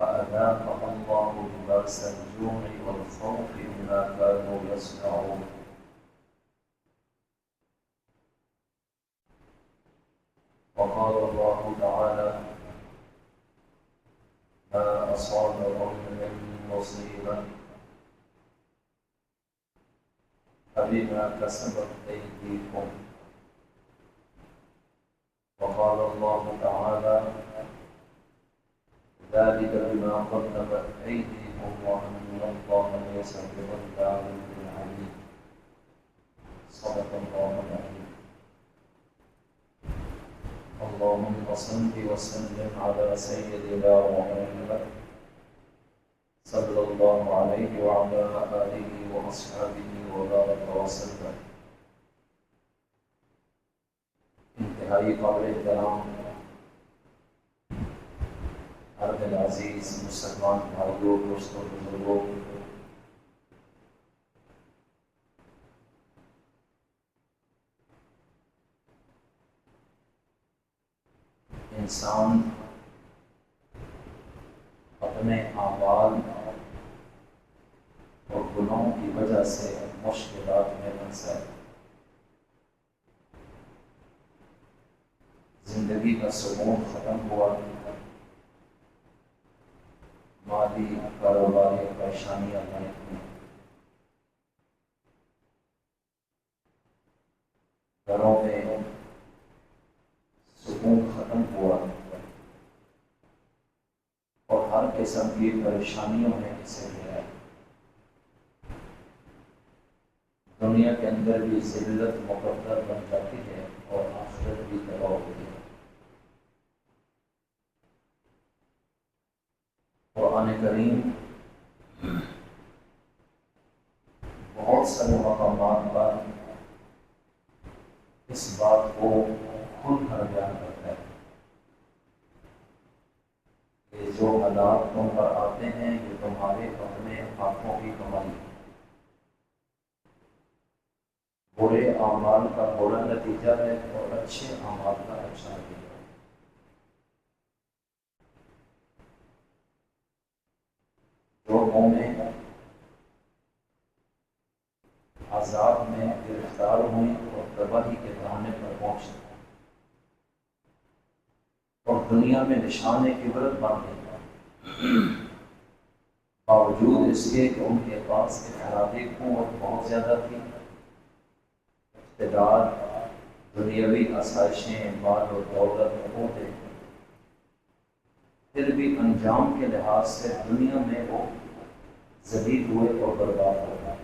فأذاقهم الله لباس الجوع والخوف بما كانوا يصنعون. وقال الله تعالى: ما أصابكم من مصيبة فبما كسبت أيديكم. وقال الله تعالى: ذلك بما قدمت أيديكم وأن الله ليس بظلام للعبيد. صدق الله العظيم. اللهم صل وسلم على سيدنا محمد صلى الله عليه وعلى آله وأصحابه وبارك وسلم. انتہائی قابل احترام عرب العزیز مسلمان بھائیوں، دوستوں، بزرگوں، انسان اپنے اعمال اور گناہوں کی وجہ سے مشکلات میں پھنسا ہے. زندگی کا سکون ختم ہوا، مالی کاروباری پریشانیاں بنی ہوئی، گھروں میں سکون ختم ہوا اور ہر قسم کی پریشانیوں میں اسے گیا. دنیا کے اندر بھی ذلت مقدر بن جاتی ہے اور آخرت بھی تباہ ہوتی ہے. قرآن کریم بہت سارے مقامات پر اس بات کو کھل کر بیان کرتا ہے کہ جو حالات تم پر آتے ہیں یہ تمہارے اپنے ہاتھوں کی کمائی ہے. برے اعمال کا برا نتیجہ ہے اور اچھے اعمال کا اچھا نتیجہ ہے. جو قومیں عذاب میں گرفتار ہوئی اور تباہی کے دہانے پر پہنچی اور دنیا میں نشان عبرت بن گئی، باوجود اس کے کہ ان کے پاس انفرادی قوت بہت زیادہ تھی، اقتدار، دنیاوی آسائشیں، مال و دولت ہوتے، پھر بھی انجام کے لحاظ سے دنیا میں وہ ذلیل ہوئے اور برباد ہو گئے.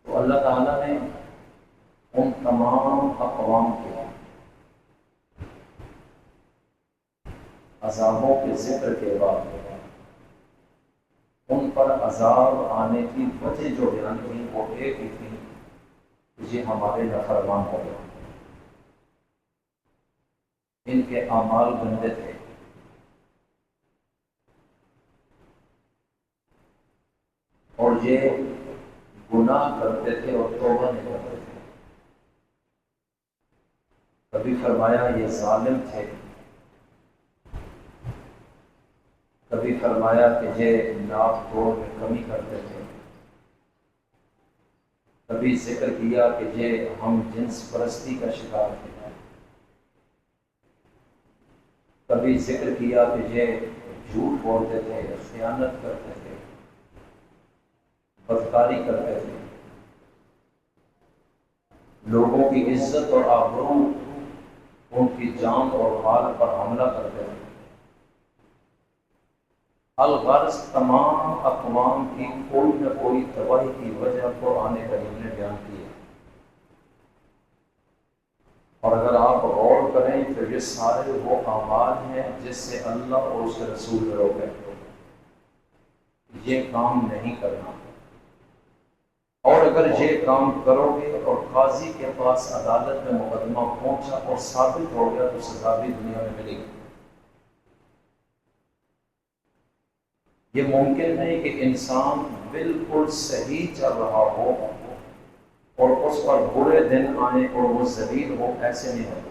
تو اللہ تعالیٰ نے ان تمام اقوام کے عذابوں کے ذکر کے بعد ان پر عذاب آنے کی وجہ جو بیان کی وہ ایک ہی تھی کہ یہ ہمارے نافرمان ہو گئے، ان کے اعمال گندے تھے، اور یہ گناہ کرتے تھے اور توبہ نہیں کرتے تھے. کبھی فرمایا یہ ظالم تھے، کبھی فرمایا کہ یہ ناپ توڑ میں کمی کرتے تھے، کبھی ذکر کیا کہ یہ ہم جنس پرستی کا شکار تھے، کبھی ذکر کیا کہ یہ جھوٹ بولتے تھے، خیانت کرتے تھے، بدکاری کرتے تھے، لوگوں کی عزت اور آبرو، ان کی جان اور مال پر حملہ کرتے تھے. الغرض تمام اقوام کی کوئی نہ کوئی تباہی کی وجہ قرآن کریم نے بیان کی ہے. اور اگر آپ غور کریں تو یہ سارے وہ اعمال ہیں جس سے اللہ اور اس کے رسول روکے یہ کام نہیں کرنا، اور اگر یہ کام کرو گے اور قاضی کے پاس عدالت میں مقدمہ پہنچا اور ثابت ہو گیا تو سزا بھی دنیا میں ملے گی. یہ ممکن ہے کہ انسان بالکل صحیح چل رہا ہو اور اس پر برے دن آئیں اور وہ ذلیل ہو، ایسے نہیں ہوتا.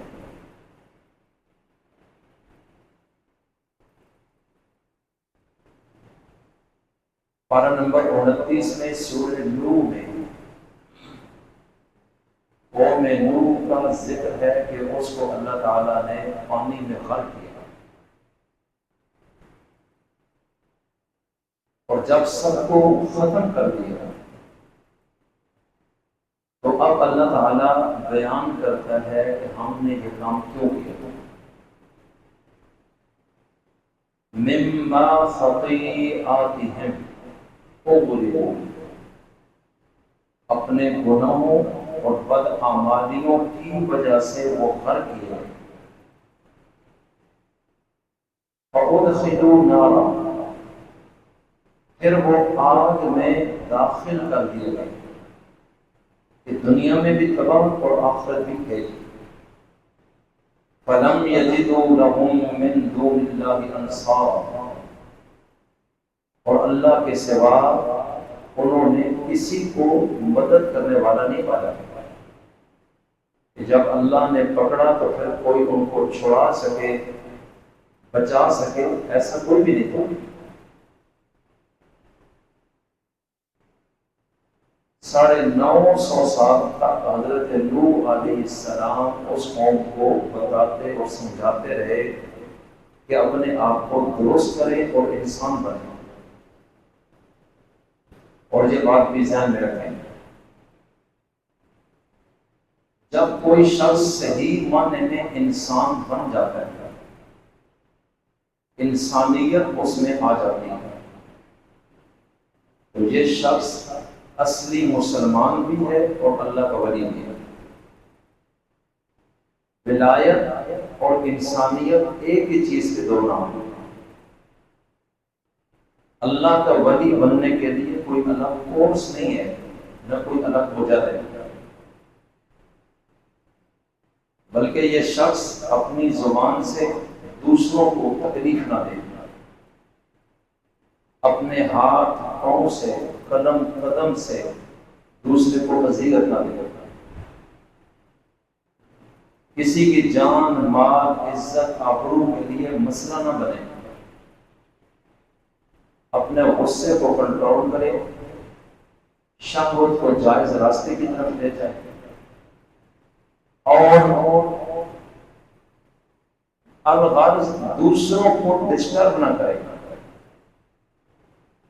پارہ نمبر 29 میں سورہ نوح میں قوم نوح کا ذکر ہے کہ اس کو اللہ تعالیٰ نے پانی میں غرق کیا، اور جب سب کو ختم کر دیا تو اب اللہ تعالیٰ بیان کرتا ہے کہ ہم نے یہ کام کیوں کیا۔ مما خطیئاتہم اغرقوا، اپنے گناہوں اور بدعمالیوں کی وجہ سے وہ غرق کیے، فَأُدْخِلُوا نَارًا، پھر وہ آگ میں داخل کر دیے گئے کہ دنیا میں بھی تباہ اور آخرت بھی گئی۔ فَلَمْ يَجِدُوا لَهُم مِّن دُونِ اللَّهِ أَنصَارًا، اور اللہ کے سوا انہوں نے کسی کو مدد کرنے والا نہیں پایا کہ جب اللہ نے پکڑا تو پھر کوئی ان کو چھڑا سکے، بچا سکے، ایسا کوئی بھی نہیں تھا۔ 950 سال تک حضرت نوح علیہ السلام اس قوم کو بتاتے اور سمجھاتے رہے کہ اپنے آپ کو درست کریں اور انسان بنیں، اور یہ بات بھی ذہن میں رکھیں، جب کوئی شخص صحیح معنی میں انسان بن جاتا ہے، انسانیت اس میں آ جاتی ہے، تو یہ شخص اصلی مسلمان بھی ہے اور اللہ کا ولی بھی ہے۔ ولایت اور انسانیت ایک ہی چیز کے دو نام ہیں۔ اللہ کا ولی بننے کے لیے کوئی الگ کورس نہیں ہے، نہ کوئی الگ وجہ ہے، بلکہ یہ شخص اپنی زبان سے دوسروں کو تکلیف نہ دے، اپنے ہاتھ پاؤں سے، قدم سے دوسرے کو اذیت نہ دے، کسی کی جان، مال، عزت، آبرو کے لیے مسئلہ نہ بنے، اپنے غصے کو کنٹرول کرے، شہوت کو جائز راستے کی طرف لے جائے، اور الغرض دوسروں کو ڈسٹرب نہ کرے،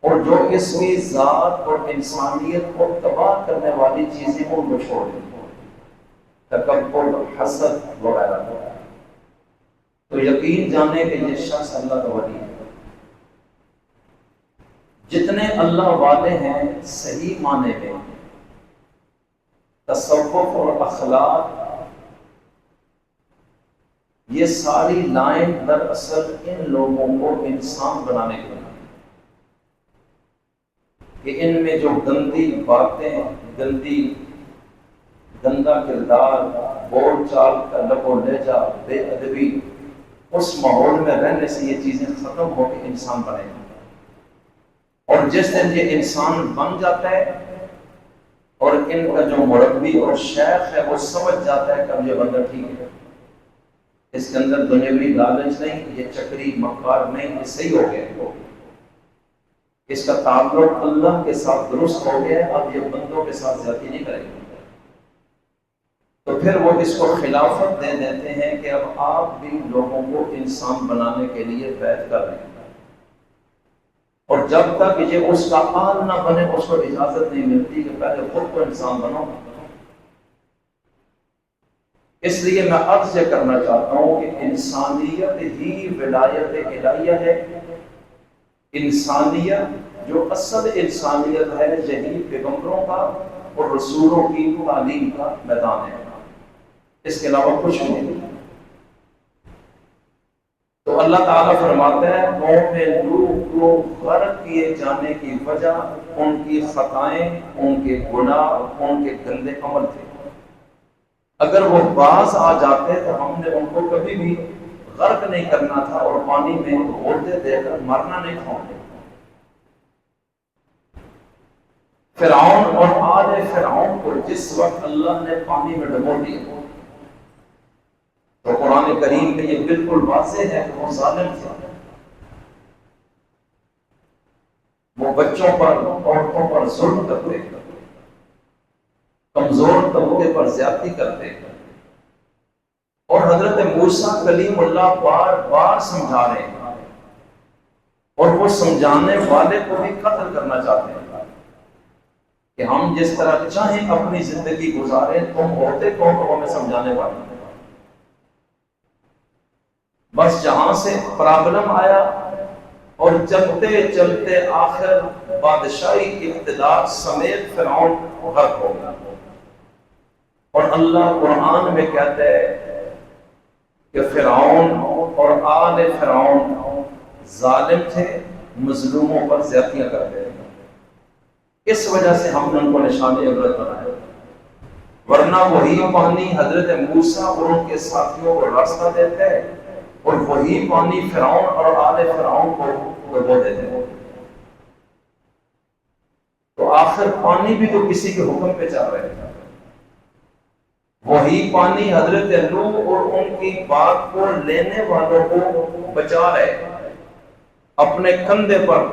اور جو اس کی ذات اور انسانیت کو تباہ کرنے والی چیزیں ان کو چھوڑ دیں، تکبر، حسد وغیرہ، تو یقین جانے کہ یہ شخص اللہ کا ولی ہے۔ جتنے اللہ والے ہیں صحیح معنی میں تصوف اور اخلاق، یہ ساری لائن دراصل ان لوگوں کو انسان بنانے کے لیے کہ ان میں جو گندی باتیں، گندا کردار، بول چال کا لب و لہجہ، بے ادبی، اس ماحول میں رہنے سے یہ چیزیں ختم ہو کے انسان بنے گا، اور جس دن یہ انسان بن جاتا ہے اور ان کا جو مربی اور شیخ ہے وہ سمجھ جاتا ہے کہ اب یہ بندہ ٹھیک ہے، اس کے اندر دنیاوی لالچ نہیں، یہ چکری مکار نہیں، یہ صحیح ہو گیا، اس کا تعلق اللہ کے ساتھ درست ہو گیا، اب یہ بندوں کے ساتھ زیادتی نہیں کرے گا، تو پھر وہ اس کو خلافت دے دیتے ہیں کہ اب آپ بھی لوگوں کو انسان بنانے کے لیے بیعت کر رہے ہیں، اور جب تک یہ اس کا آل نہ بنے اس کو اجازت نہیں ملتی کہ پہلے خود کو انسان بنو۔ اس لیے میں عرض یہ کرنا چاہتا ہوں کہ انسانیت ہی ولایت الہیہ ہے، انسانیت جو اصل انسانیت ہے یہی پیغمبروں کا اور رسولوں کی تعلیم کا میدان ہے، اس کے علاوہ کچھ نہیں۔ تو اللہ تعالیٰ فرماتے ہیں قوم نوح کو غرق کیے جانے کی وجہ ان کی خطائیں، ان کے گناہ، ان کے گندے عمل تھے، اگر وہ باز آ جاتے تو ہم نے ان کو کبھی بھی غرق نہیں کرنا تھا اور پانی میں غوطے دے کر مرنا نہیں تھا۔ فرعون اور آل فرعون کو جس وقت اللہ نے پانی میں ڈبو دیا تو قرآن کریم میں یہ بالکل واضح ہے کہ وہ ظالم تھے، وہ بچوں پر، عورتوں پر ظلم کرتے، کمزور طبقے پر زیادتی کرتے، اور حضرت موسیٰ کلیم اللہ بار بار سمجھا رہے ہیں، اور وہ سمجھانے والے کو بھی قتل کرنا چاہتے ہیں کہ ہم جس طرح چاہیں اپنی زندگی گزاریں، تم ہوتے کون کو ہمیں سمجھانے والے؟ بس جہاں سے پرابلم آیا اور چلتے چلتے آخر بادشاہی اقتدار سمیت فرعون غرق ہو گیا۔ اور اللہ قرآن میں کہتا ہے کہ فرعون اور آل فرعون ظالم تھے، مظلوموں پر زیادتیاں کرتے تھے، اس وجہ سے ہم نے ان کو نشانی عبرت بنایا، ورنہ وہی پانی حضرت موسیٰ اور ان کے ساتھیوں کو راستہ دیتا ہے، اور وہی پانی فرعون اور آل فرعون کو ڈبو دیتے ہیں۔ تو آخر پانی بھی تو کسی کے حکم پہ چل رہے ہیں، وہی پانی حضرت نوح اور ان کی بات کو لینے والوں کو بچا رہے، اپنے کندھے پر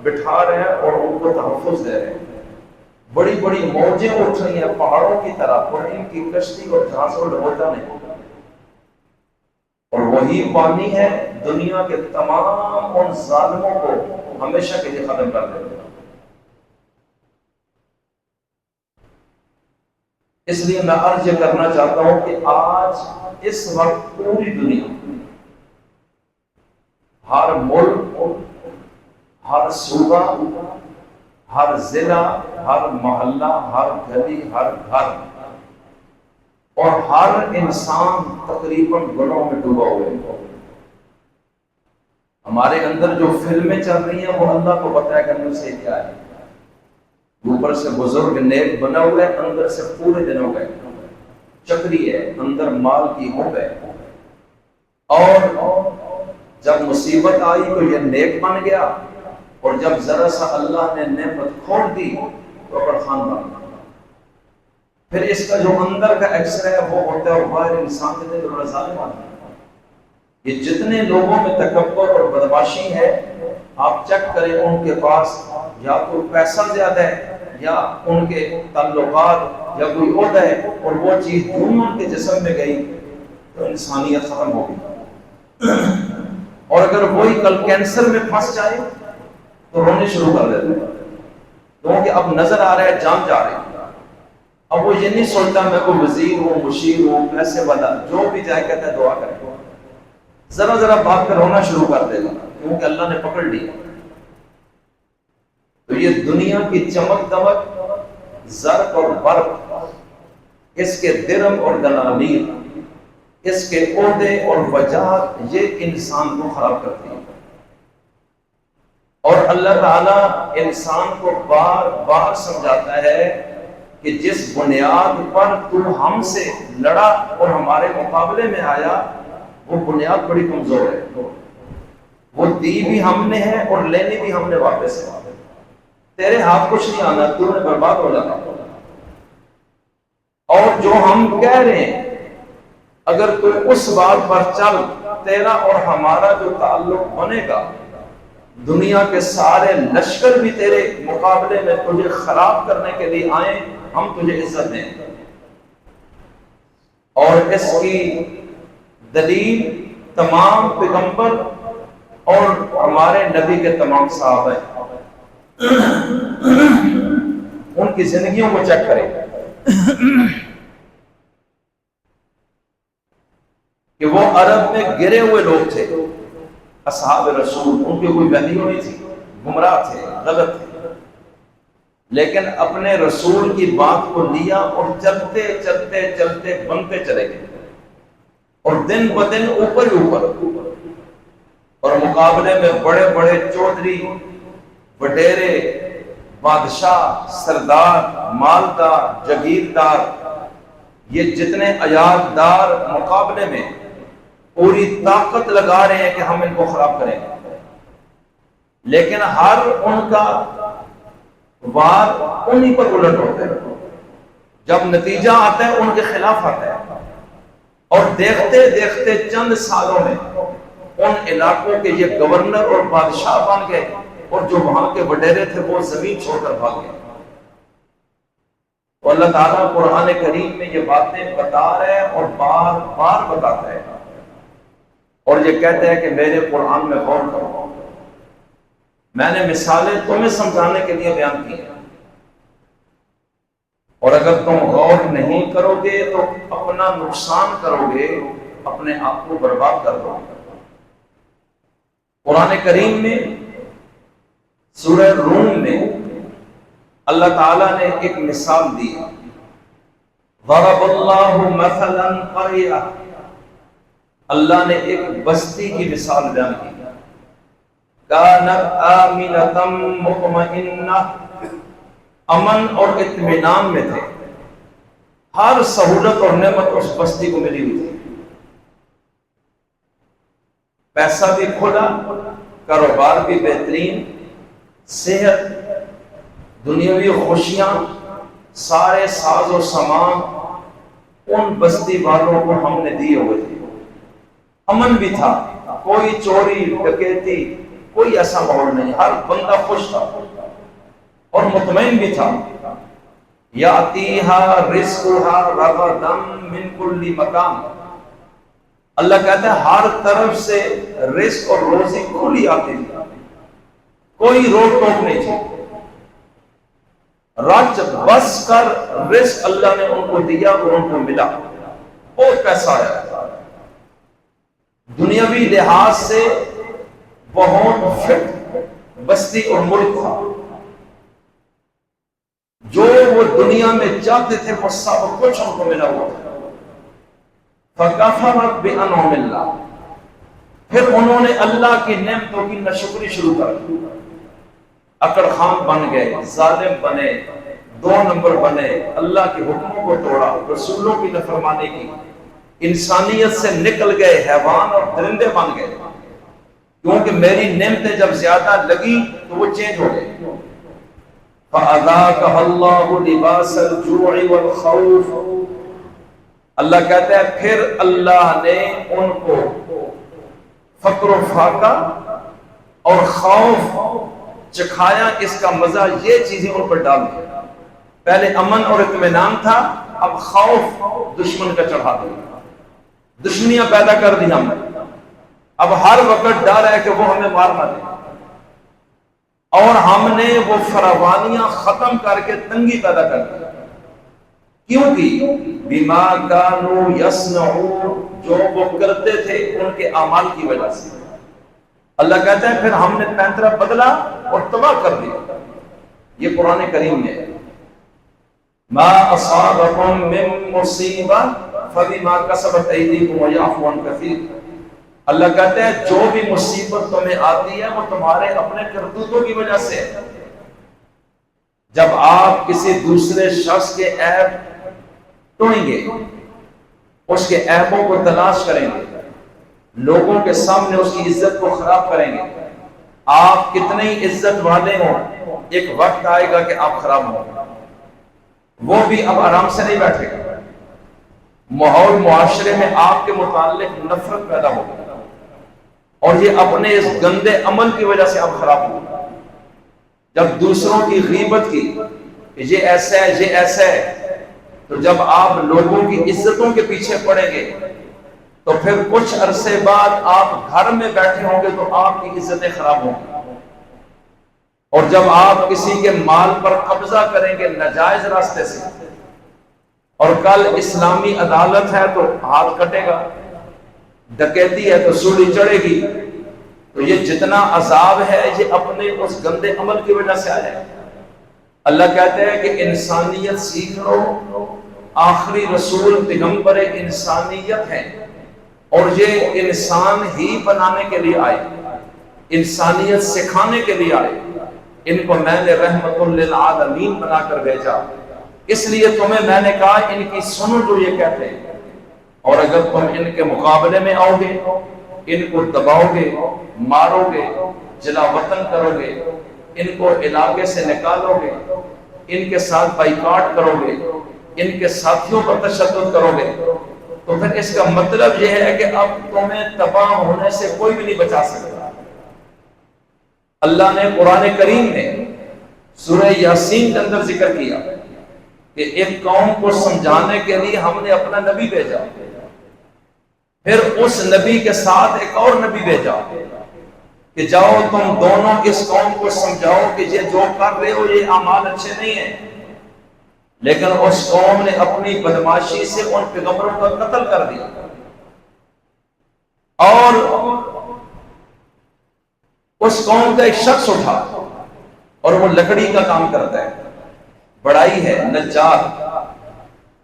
بٹھا رہے ہیں اور ان کو تحفظ دے رہے ہیں۔ بڑی بڑی موجیں اٹھ رہی ہیں پہاڑوں کی طرح، اور ان کی کشتی اور جہاز کو ڈبوتا نہیں، اور وہی پانی ہے دنیا کے تمام ان ظالموں کو ہمیشہ کے لیے ختم کر دے گا۔ اس لیے میں عرض یہ کرنا چاہتا ہوں کہ آج اس وقت پوری دنیا، ہر ملک، ہر صوبہ، ہر ضلع، ہر محلہ، ہر گلی، ہر گھر اور ہر انسان تقریباً گناہوں میں ڈوبا ہوئے ہیں۔ ہمارے اندر جو فلمیں چل رہی ہیں وہ اللہ کو پتہ ہے کہ اندر سے کیا ہے، اوپر سے بزرگ نیک بنا ہوا ہے، اندر سے پورے دن ہو گئے چکری ہے، اندر مال کی ہو گئے، اور جب مصیبت آئی تو یہ نیک بن گیا، اور جب ذرا سا اللہ نے نعمت کھول دی تو اپر خان بن گیا۔ پھر اس کا جو اندر کا ایکس رے ہے وہ ہوتا ہے باہر انسان کے دل بڑا ظالم آدمی۔ یہ جتنے لوگوں میں تکبر اور بدمعاشی ہے، آپ چیک کریں ان کے پاس یا تو پیسہ زیادہ ہے، یا ان کے تعلقات، یا کوئی عہدہ ہے، اور وہ چیز دونوں کے جسم میں گئی تو انسانیت ختم ہو گئی۔ اور اگر وہی کل کینسر میں پھنس جائے تو رونے شروع کر دیتے ہیں، کیونکہ اب نظر آ رہا ہے جان جا رہی ہے۔ اب وہ یہ نہیں سوچتا میں کوئی وزیر ہوں، مشیر ہوں، پیسے والا، جو بھی جائے کہتا ہے دعا کرے، ذرا ذرا بات کر رونا شروع کر دے گا، کیونکہ اللہ نے پکڑ لیا۔ تو یہ دنیا کی چمک دمک، زرق اور برق، اس کے درم اور دنانیر، اس کے عہدے اور وجاہت، یہ انسان کو خراب کرتی ہے۔ اور اللہ تعالیٰ انسان کو بار بار سمجھاتا ہے کہ جس بنیاد پر تو ہم سے لڑا اور ہمارے مقابلے میں آیا، وہ بنیاد بڑی کمزور ہے، وہ دی بھی ہم نے ہے اور لینی بھی ہم نے واپس ہے، تیرے ہاتھ کچھ نہیں آنا، تو نے برباد ہو جانا۔ اور جو ہم کہہ رہے ہیں اگر تو اس بات پر چل، تیرا اور ہمارا جو تعلق بنے گا، دنیا کے سارے لشکر بھی تیرے مقابلے میں تجھے خراب کرنے کے لیے آئیں، ہم تجھے عزت دیں۔ اور اس کی دلیل تمام پیغمبر اور ہمارے نبی کے تمام صحابہ ان کی زندگیوں کو چیک کریں کہ وہ عرب میں گرے ہوئے لوگ تھے، اصحاب رسول، ان کی کوئی وحی نہیں تھی، گمراہ تھے، غلط تھے، لیکن اپنے رسول کی بات کو لیا اور چلتے چلتے چلتے بنتے چلے گئے، اور دن بدن اوپر ہی اوپر، اور مقابلے میں بڑے بڑے چودھری، وڈیرے، بادشاہ، سردار، مالدار، جگیردار، یہ جتنے عیاددار مقابلے میں پوری طاقت لگا رہے ہیں کہ ہم ان کو خراب کریں گے، لیکن ہر ان کا وار انہی پر الٹ ہوتا ہے، جب نتیجہ آتا ہے ان کے خلاف آتا ہے، اور دیکھتے دیکھتے چند سالوں میں ان علاقوں کے یہ گورنر اور بادشاہ بن گئے اور جو وہاں کے وڈیرے تھے وہ زمین چھوڑ کر بھاگ گئے۔ تو اللہ تعالیٰ قرآن کریم میں یہ باتیں بتا رہے ہیں اور بار بار بتاتا ہے، اور یہ کہتے ہیں کہ میرے قرآن میں غور کرو۔ میں نے مثالیں تمہیں سمجھانے کے لیے بیان کی ہیں، اور اگر تم غور نہیں کرو گے تو اپنا نقصان کرو گے، اپنے آپ کو برباد کر دو گے۔ قرآن کریم میں سورہ روم میں اللہ تعالیٰ نے ایک مثال دی ہے، ضرب اللہ مثلا قریہ، اللہ نے ایک بستی کی مثال بیان کی، کانت آمنۃ مطمئنہ، امن اور اطمینان میں تھے، ہر سہولت اور نعمت اس بستی کو ملی ہوئی تھی، پیسہ بھی کھلا، کاروبار بھی بہترین، صحت، دنیاوی خوشیاں، سارے ساز و سامان ان بستی والوں کو ہم نے دیے ہوئے تھے، امن بھی تھا، کوئی چوری ڈکیتی کوئی ایسا ماحول نہیں، ہر بندہ خوش تھا اور مطمئن بھی تھا۔ یاتیہا رزقہا رغدا من کل مکان، اللہ کہتا ہے ہر طرف سے رزق اور روزی کھلی آتی تھی، کوئی روک ٹوک نہیں تھی، رج بس کر رزق اللہ نے ان کو دیا اور ان کو ملا، بہت پیسہ آیا، دنیاوی لحاظ سے بہت فٹ بستی اور ملک تھا، جو وہ دنیا میں چاہتے تھے وہ سب کچھ ان کو ملا ہوا تھا۔ فَكَفَرَتْ بِأَنْعُمِ اللَّهِ، پھر انہوں نے اللہ کی نعمتوں کی ناشکری شروع کر دی، اکڑ خان بن گئے، ظالم بنے، دو نمبر بنے، اللہ کے حکموں کو توڑا، رسولوں کی نافرمانی کی، انسانیت سے نکل گئے، حیوان اور درندے بن گئے، کیونکہ میری نعمتیں جب زیادہ لگی تو وہ چینج ہو گئے۔ فَأَذَاقَهَا اللَّهُ لِبَاسَ الْجُوعِ وَالْخَوْفِ، اللہ کہتا ہے پھر اللہ نے ان کو فقر و فاقہ اور خوف چکھایا، اس کا مزہ یہ چیزیں ان پر ڈال دی، پہلے امن اور اطمینان تھا، اب خوف دشمن کا چڑھا دیا، دشمنیاں پیدا کر دی ہم نے، اب ہر وقت ڈر ہے کہ وہ ہمیں مار نہ دے، اور ہم نے وہ فراوانیاں ختم کر کے تنگی پیدا کر دی، کیوں کی بما کانوا یصنعون، جو وہ کرتے تھے ان کے اعمال کی وجہ سے، اللہ کہتا ہے پھر ہم نے پینترا بدلا اور تباہ کر دیا۔ یہ قرآن کریم میں ما اصابکم من مصیبہ فبما کسبت ایدیکم ویعفو عن کثیر، اللہ کہتا ہے جو بھی مصیبت تمہیں آتی ہے وہ تمہارے اپنے کرتوتوں کی وجہ سے ہے۔ جب آپ کسی دوسرے شخص کے عیب ٹوئیں گے، اس کے عیبوں کو تلاش کریں گے، لوگوں کے سامنے اس کی عزت کو خراب کریں گے، آپ کتنے ہی عزت والے ہوں، ایک وقت آئے گا کہ آپ خراب ہوں گے، وہ بھی اب آرام سے نہیں بیٹھے گا، ماحول معاشرے میں آپ کے متعلق نفرت پیدا ہوگی، اور یہ اپنے اس گندے عمل کی وجہ سے آپ خراب ہوں گے۔ جب دوسروں کی غیبت کی کہ یہ ایسا ہے یہ ایسا ہے، تو جب آپ لوگوں کی عزتوں کے پیچھے پڑیں گے تو پھر کچھ عرصے بعد آپ گھر میں بیٹھے ہوں گے تو آپ کی عزتیں خراب ہوں گی، اور جب آپ کسی کے مال پر قبضہ کریں گے ناجائز راستے سے، اور کل اسلامی عدالت ہے تو ہاتھ کٹے گا، ڈکیتی ہے تو سولی چڑھے گی، تو یہ جتنا عذاب ہے یہ اپنے اس گندے عمل کی وجہ سے آیا ہے۔ اللہ کہتے ہیں کہ انسانیت سیکھ لو، آخری رسول پیغمبر انسانیت ہے، اور یہ انسان ہی بنانے کے لیے آئے، انسانیت سکھانے کے لیے آئے، ان کو میں نے رحمت للعالمین بنا کر بھیجا، اس لیے تمہیں میں نے کہا ان کی سنو جو یہ کہتے ہیں، اور اگر تم ان کے مقابلے میں آؤ گے، ان کو دباؤ گے، مارو گے، جلا وطن کرو گے، ان کو علاقے سے نکالو گے، ان کے ساتھ بائیکاٹ کرو گے، ان کے ساتھیوں پر تشدد کرو گے، تو پھر اس کا مطلب یہ ہے کہ اب تمہیں تباہ ہونے سے کوئی بھی نہیں بچا سکتا۔ اللہ نے قرآن کریم میں سورہ یاسین کے اندر ذکر کیا کہ ایک قوم کو سمجھانے کے لیے ہم نے اپنا نبی بھیجا، پھر اس نبی کے ساتھ ایک اور نبی بھیجا کہ جاؤ تم دونوں اس قوم کو سمجھاؤ کہ یہ جو کر رہے ہو یہ اعمال اچھے نہیں ہیں، لیکن اس قوم نے اپنی بدماشی سے ان پیغمبروں کا قتل کر دیا۔ اور اس قوم کا ایک شخص اٹھا اور وہ لکڑی کا کام کرتا ہے، بڑائی ہے، نجار،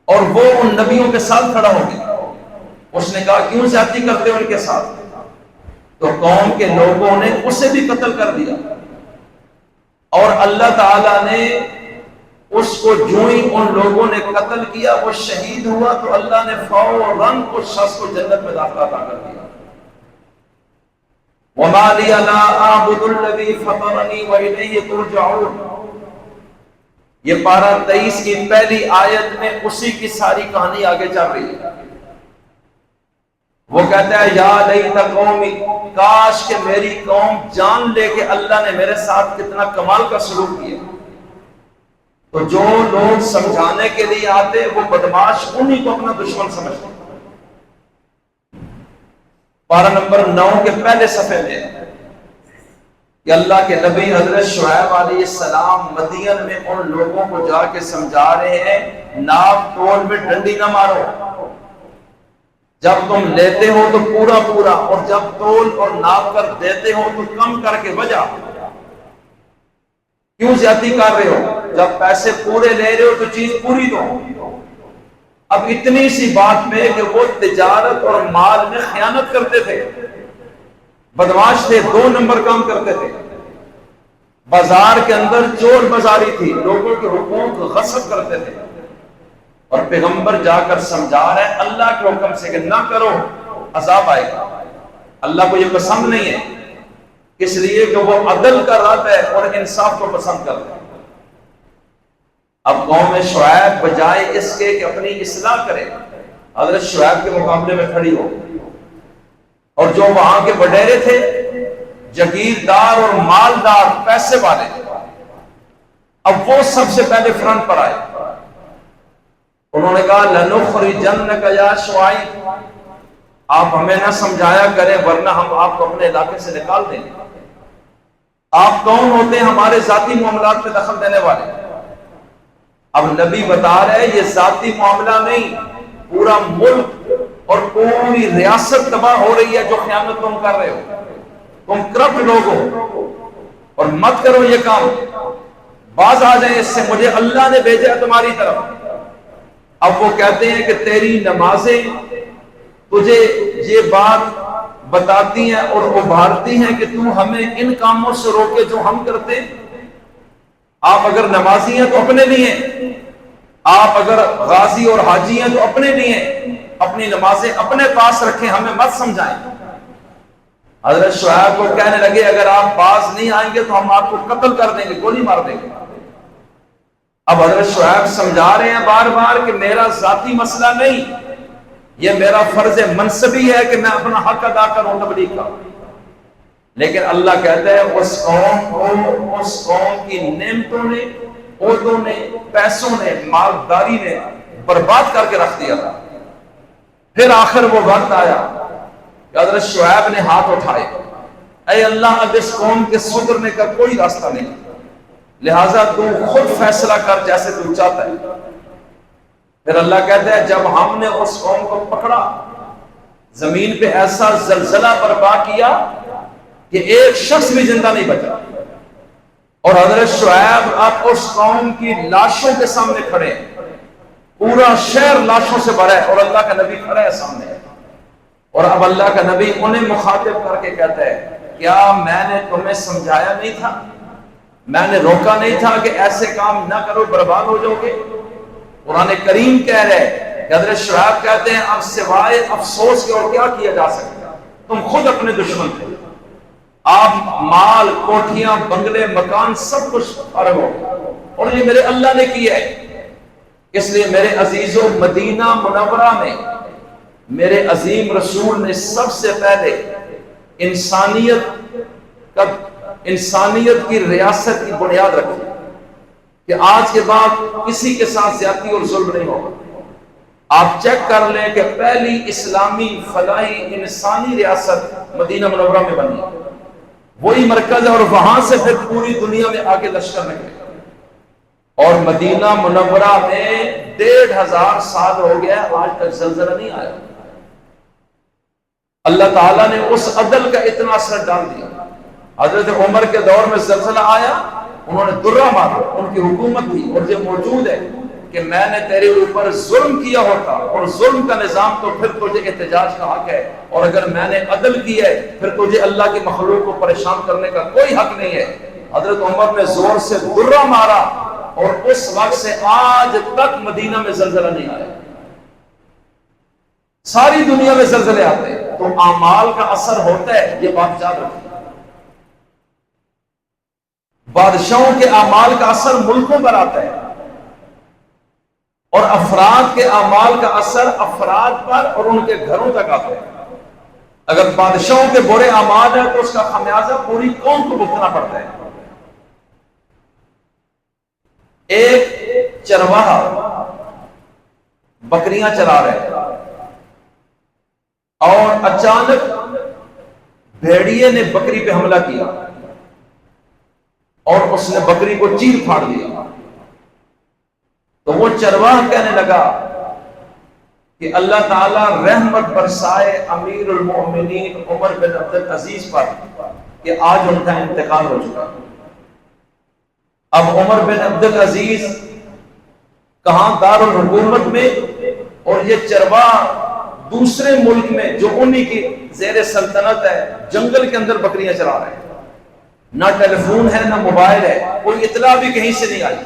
اور وہ ان نبیوں کے ساتھ کھڑا ہو گیا۔ اس نے کہا کیوں زیادتی کرتے ہو ان کے ساتھ؟ تو قوم کے لوگوں نے اسے بھی قتل کر دیا، اور اللہ تعالیٰ نے اس کو جو ہی ان لوگوں نے قتل کیا وہ شہید ہوا تو اللہ نے فوراً اس شخص کو جنت میں داخلہ عطا کر دیا۔ وَمَا لِيَ لَا أَعْبُدُ الَّذِي فَطَرَنِي وَإِلَيْهِ تُرْجَعُونَ۔ یہ پارہ 23 کی پہلی آیت میں اسی کی ساری کہانی آگے چل رہی ہے۔ وہ کہتا ہے یا لیت قومی، کاش کہ میری قوم جان لے کہ اللہ نے میرے ساتھ کتنا کمال کا سلوک کیا۔ تو جو لوگ سمجھانے کے لیے آتے وہ بدماش انہی کو اپنا دشمن سمجھتے۔ پارہ نمبر 9 کے پہلے صفحے میں کہ اللہ کے نبی حضرت شعیب علیہ السلام مدین میں ان لوگوں کو جا کے سمجھا رہے ہیں ناپ تول میں ڈنڈی نہ مارو، جب تم لیتے ہو تو پورا پورا، اور جب تول اور ناپ کر دیتے ہو تو کم کر کے وجہ، کیوں زیادتی کر رہے ہو؟ جب پیسے پورے لے رہے ہو تو چیز پوری دو۔ اب اتنی سی بات میں کہ وہ تجارت اور مال میں خیانت کرتے تھے، بدماش تھے، 2 نمبر کام کرتے تھے، بازار کے اندر چور بازاری تھی، لوگوں کے حقوق غصب کرتے تھے، اور پیغمبر جا کر سمجھا رہے ہیں اللہ کے حکم سے کہ نہ کرو عذاب آئے گا۔ اللہ کو یہ پسند نہیں ہے، اس لیے کہ وہ عدل کا رب ہے اور انصاف کو پسند کرتا ہے۔ اب قوم شعیب بجائے اس کے کہ اپنی اصلاح کرے، حضرت شعیب کے مقابلے میں کھڑی ہو، اور جو وہاں کے وڈیرے تھے، جگیردار اور مالدار، پیسے والے، اب وہ سب سے پہلے فرنٹ پر آئے۔ انہوں نے کہا لَنُخْرِجَنَّكَ يَا شُعَيْبُ، آپ ہمیں نہ سمجھایا کریں ورنہ ہم آپ کو اپنے علاقے سے نکال دیں گے۔ آپ کون ہوتے ہیں ہمارے ذاتی معاملات میں دخل دینے والے؟ اب نبی بتا رہے یہ ذاتی معاملہ نہیں، پورا ملک اور پوری ریاست تباہ ہو رہی ہے جو خیانت تم کر رہے ہو، تم کرپٹ لوگ ہو، اور مت کرو یہ کام، باز آ جائیں اس سے، مجھے اللہ نے بھیجا ہے تمہاری طرف۔ اب وہ کہتے ہیں کہ تیری نمازیں تجھے یہ بات بتاتی ہیں اور ابھارتی ہیں کہ تو ہمیں ان کاموں سے روکے جو ہم کرتے ہیں۔ آپ اگر نمازی ہیں تو اپنے لیے، آپ اگر غازی اور حاجی ہیں تو اپنے لیے، اپنی نمازیں اپنے پاس رکھیں، ہمیں مت سمجھائیں۔ حضرت شعیب کو کہنے لگے اگر آپ باز نہیں آئیں گے تو ہم آپ کو قتل کر دیں گے، گولی مار دیں گے۔ اب حضرت شعیب سمجھا رہے ہیں بار بار کہ میرا ذاتی مسئلہ نہیں، یہ میرا فرض منصبی ہے کہ میں اپنا حق ادا کروں تبلیغ کا۔ لیکن اللہ کہتا ہے اس قوم کو، اس قوم کی نعمتوں نے، عہدوں نے، پیسوں نے، مالداری نے برباد کر کے رکھ دیا تھا۔ پھر آخر وہ وقت آیا کہ حضرت شعیب نے ہاتھ اٹھائے، اے اللہ اب اس قوم کے سدھرنے کا کوئی راستہ نہیں، لہٰذا تو خود فیصلہ کر جیسے تو چاہتا ہے۔ پھر اللہ کہتا ہے جب ہم نے اس قوم کو پکڑا، زمین پہ ایسا زلزلہ برپا کیا کہ ایک شخص بھی زندہ نہیں بچا، اور حضرت شعیب اب اس قوم کی لاشوں کے سامنے کھڑے ہیں، پورا شہر لاشوں سے بھرا ہے، اور اللہ کا نبی کھڑا ہے سامنے، اور اب اللہ کا نبی انہیں مخاطب کر کے کہتا ہے کیا میں نے تمہیں سمجھایا نہیں تھا، میں نے روکا نہیں تھا کہ ایسے کام نہ کرو برباد ہو جاؤ گے؟ قرآن کریم کہہ رہے کہ حضرت شعیب کہتے ہیں اب سوائے افسوس کے اور کیا کیا جا سکتا، تم خود اپنے دشمن تھے، آپ مال، کوٹھیاں، بنگلے، مکان سب کچھ فارغ ہو، اور یہ میرے اللہ نے کیا ہے۔ اس لیے میرے عزیزوں، مدینہ منورہ میں میرے عظیم رسول نے سب سے پہلے انسانیت کا انسانیت کی ریاست کی بنیاد رکھی کہ آج کے بعد کسی کے ساتھ زیادتی اور ظلم نہیں ہوگا۔ آپ چیک کر لیں کہ پہلی اسلامی فلاحی انسانی ریاست مدینہ منورہ میں بنی، وہی مرکز ہے، اور وہاں سے پھر پوری دنیا میں آگے لشکر نکلے، اور مدینہ منورہ میں 1500 سال ہو گیا، آج تک زلزلہ نہیں آیا۔ اللہ تعالیٰ نے اس عدل کا اتنا اثر ڈال دیا۔ حضرت عمر کے دور میں زلزلہ آیا، انہوں نے درہ مارا، ان کی حکومت تھی، اور یہ موجود ہے کہ میں نے تیرے اوپر ظلم کیا ہوتا، اور ظلم کا نظام تو پھر تجھے احتجاج کا حق ہے، اور اگر میں نے عدل کی ہے پھر تجھے اللہ کی مخلوق کو پریشان کرنے کا کوئی حق نہیں ہے۔ حضرت عمر نے زور سے درہ مارا، اور اس وقت سے آج تک مدینہ میں زلزلہ نہیں آیا۔ ساری دنیا میں زلزلے آتے ہیں، تو اعمال کا اثر ہوتا ہے، یہ بات یاد رکھیں۔ بادشاہوں کے اعمال کا اثر ملکوں پر آتا ہے، اور افراد کے اعمال کا اثر افراد پر اور ان کے گھروں تک آتا ہے۔ اگر بادشاہوں کے برے اعمال ہیں تو اس کا خمیازہ پوری قوم کو بھگتنا پڑتا ہے۔ ایک چرواہا بکریاں چرا رہے اور اچانک بھیڑیے نے بکری پہ حملہ کیا اور اس نے بکری کو چیر پھاڑ دیا۔ تو وہ چرواہا کہنے لگا کہ اللہ تعالیٰ رحمت برسائے امیر المؤمنین عمر بن عبدالعزیز پر کہ آج ان کا انتقال ہو چکا۔ اب عمر بن عبدالعزیز کہاں دارالحکومت میں، اور یہ چرواہا دوسرے ملک میں جو انہی کی زیر سلطنت ہے، جنگل کے اندر بکریاں چرا رہے ہیں۔ نہ ٹیلی فون ہے، نہ موبائل ہے، کوئی اطلاع بھی کہیں سے نہیں آئی،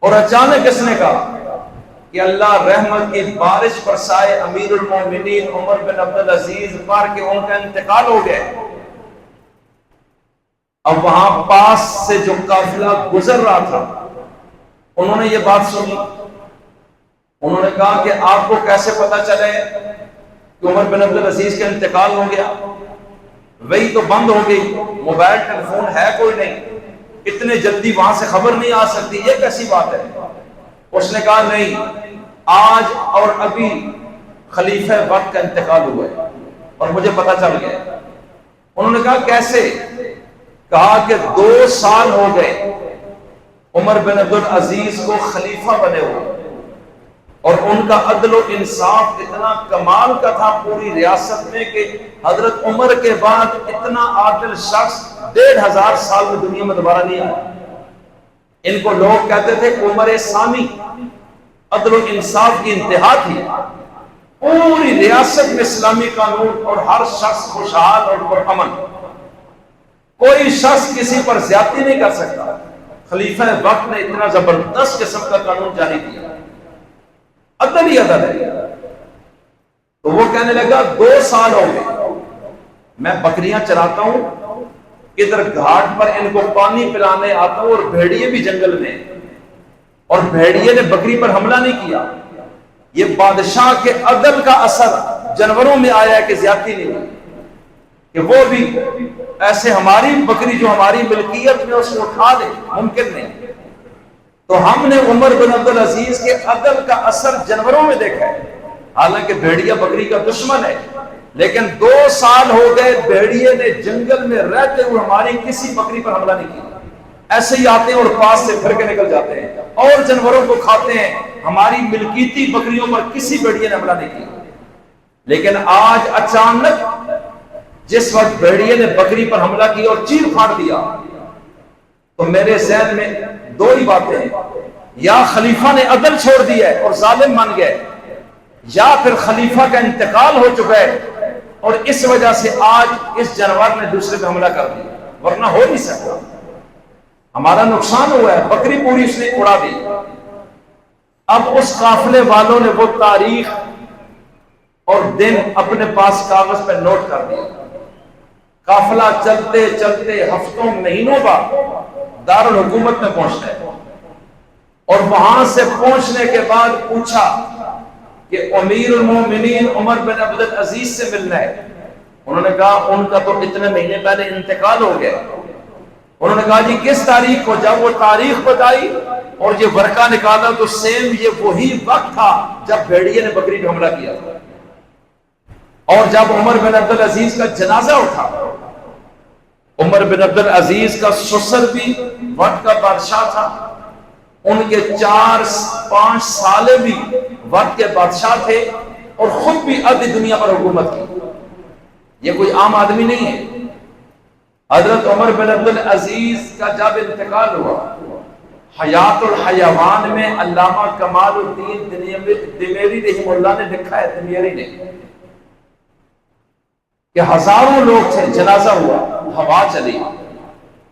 اور اچانک اس نے کہا کہ اللہ رحمت کی بارش برسائے امیر المومنین عمر بن عبدالعزیز پر کہ ان کا انتقال ہو گیا۔ اب وہاں پاس سے جو قافلہ گزر رہا تھا انہوں نے یہ بات سنی، انہوں نے کہا کہ آپ کو کیسے پتا چلے کہ عمر بن عبدالعزیز کا انتقال ہو گیا؟ وہی تو بند ہو گئی، موبائل ٹیلی فون ہے کوئی نہیں، اتنے جلدی وہاں سے خبر نہیں آ سکتی، یہ کیسی بات ہے؟ اس نے کہا نہیں، آج اور ابھی خلیفہ وقت کا انتقال ہوا ہے اور مجھے پتا چل گیا۔ انہوں نے کہا کیسے؟ کہا کہ 2 سال ہو گئے عمر بن عبدالعزیز کو خلیفہ بنے ہوئے، اور ان کا عدل و انصاف اتنا کمال کا تھا پوری ریاست میں کہ حضرت عمر کے بعد اتنا عادل شخص 1500 سال میں دنیا میں دوبارہ نہیں آیا۔ ان کو لوگ کہتے تھے عمر ثانی، عدل و انصاف کی انتہا تھی، پوری ریاست میں اسلامی قانون اور ہر شخص خوشحال اور پرامن، کوئی شخص کسی پر زیادتی نہیں کر سکتا۔ خلیفہ وقت نے اتنا زبردست قسم کا قانون جاری کیا، عدل ہی عدل ہے۔ تو وہ کہنے لگا 2 سال ہو گئے میں بکریاں چراتا ہوں، ادھر گھاٹ پر ان کو پانی پلانے آتا ہوں، اور بھیڑیے بھی جنگل میں، اور بھیڑیے نے بکری پر حملہ نہیں کیا۔ یہ بادشاہ کے عدل کا اثر جانوروں میں آیا ہے کہ زیادتی نہیں ہوئی، کہ وہ بھی ایسے ہماری بکری جو ہماری ملکیت میں اس کو اٹھا دے، ممکن نہیں۔ تو ہم نے عمر بن عبدالعزیز کے عدل کا اثر جانوروں میں دیکھا ہے، حالانکہ بھیڑیا بکری کا دشمن ہے، لیکن 2 سال ہو گئے بھیڑیے نے جنگل میں رہتے ہوئے ہماری کسی بکری پر حملہ نہیں کیا۔ ایسے ہی آتے ہیں اور پاس سے پھر کے نکل جاتے ہیں اور جانوروں کو کھاتے ہیں، ہماری ملکیتی بکریوں پر کسی بھیڑیے نے حملہ نہیں کیا۔ لیکن آج اچانک جس وقت بھیڑیے نے بکری پر حملہ کیا اور چیر پھاڑ دیا، تو میرے ذہن میں 2 ہی باتیں ہیں، یا خلیفہ نے عدل چھوڑ دیا ہے اور ظالم بن گئے، یا پھر خلیفہ کا انتقال ہو چکا ہے اور اس وجہ سے آج اس جانور نے دوسرے پہ حملہ کر دیا، ورنہ ہو نہیں سکتا۔ ہمارا نقصان ہوا ہے، بکری پوری اس نے اڑا دی۔ اب اس قافلے والوں نے وہ تاریخ اور دن اپنے پاس کاغذ پہ نوٹ کر دیا۔ قافلہ چلتے چلتے ہفتوں مہینوں بعد دارالحکومت میں پہنچتا ہے، اور وہاں سے پہنچنے کے بعد پوچھا کہ امیر المومنین عمر بن عبدالعزیز سے ملنا ہے۔ انہوں نے کہا ان کا تو اتنے مہینے پہلے انتقال ہو گیا۔ انہوں نے کہا جی کس تاریخ کو؟ جب وہ تاریخ بتائی اور یہ ورقہ نکالا تو سیم یہ وہی وقت تھا جب بھیڑیے نے بکری پہ حملہ کیا تھا۔ اور جب عمر بن عبد العزیز کا جنازہ اٹھا، عمر بن عبد العزیز کا سسر بھی وقت کا بادشاہ تھا، ان کے 4-5 سالے بھی وقت کے بادشاہ تھے اور خود بھی آدھی دنیا پر حکومت کی۔ یہ کوئی عام آدمی نہیں ہے۔ حضرت عمر بن عبد العزیز کا جب انتقال ہوا، حیات الحیوان میں علامہ کمال الدین دمیری رحمہ اللہ نے لکھا ہے، دمیری نے، کہ ہزاروں لوگ تھے، جنازہ ہوا، ہوا چلی،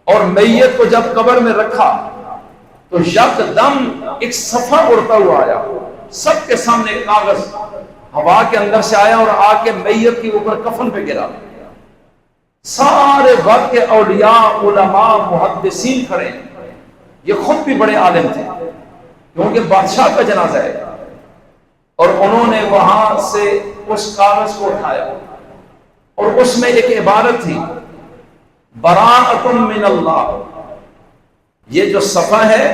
اور میت کو جب قبر میں رکھا تو یکدم ایک صفحہ اڑتا ہوا آیا، سب کے سامنے ایک کاغذ ہوا کے اندر سے آیا اور آ کے میت کے اوپر کفن پہ گرا۔ سارے وقت کے اولیاء، علماء، محدثین کھڑے، یہ خود بھی بڑے عالم تھے کیونکہ بادشاہ کا جنازہ ہے، اور انہوں نے وہاں سے اس کاغذ کو اٹھایا اور اس میں ایک عبارت تھی، براءۃ من اللہ۔ یہ جو صفحہ ہے